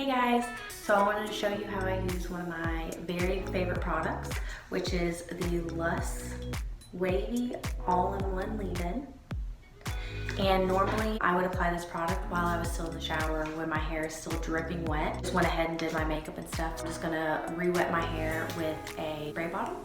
Hey guys, so I wanted to show you how I use one of my very favorite products, which is the Lush Wavy All-In-One leave-in. And normally I would apply this product while I was still in the shower when my hair is still dripping wet. Just went ahead and did my makeup and stuff. I'm just gonna re-wet my hair with a spray bottle.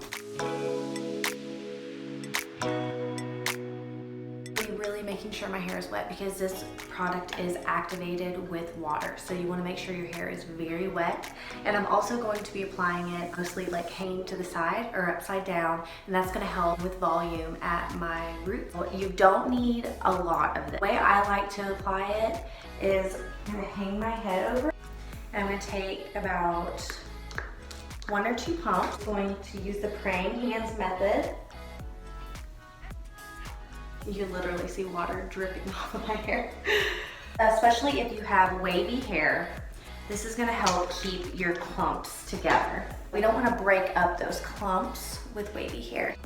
Really making sure my hair is wet because this product is activated with water, so you want to make sure your hair is very wet. And I'm also going to be applying it mostly like hanging to the side or upside down, and that's going to help with volume at my roots. You don't need a lot of this. The way I like to apply it is I'm going to hang my head over, and I'm going to take about 1 or 2 pumps. I'm going to use the praying hands method. You can literally see water dripping off of my hair. Especially if you have wavy hair, this is gonna help keep your clumps together. We don't wanna break up those clumps with wavy hair.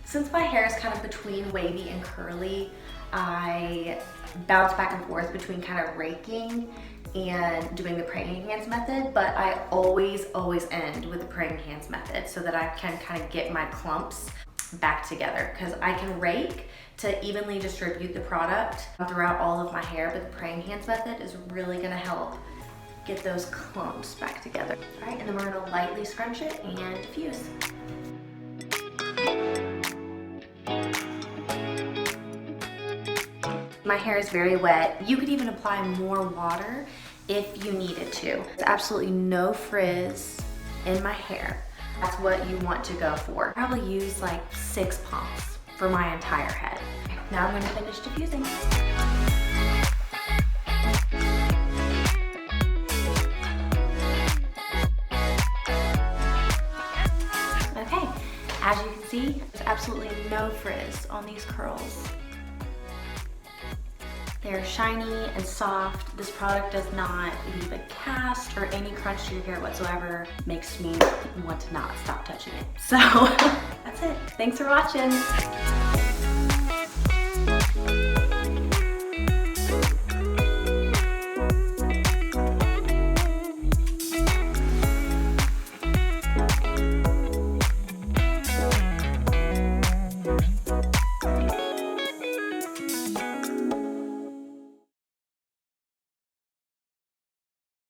Since my hair is kind of between wavy and curly, I bounce back and forth between kind of raking and doing the praying hands method, but I always end with the praying hands method so that I can kind of get my clumps back together, because I can rake to evenly distribute the product throughout all of my hair, but the praying hands method is really gonna help get those clumps back together. All right, and then we're gonna lightly scrunch it and diffuse. My hair is very wet. You could even apply more water if you needed to. There's absolutely no frizz in my hair. That's what you want to go for. I probably use like 6 pumps for my entire head. Now I'm gonna finish diffusing. Okay, as you can see, there's absolutely no frizz on these curls. They're shiny and soft. This product does not leave a cast or any crunch to your hair whatsoever. Makes me want to not stop touching it. So that's it. Thanks for watching.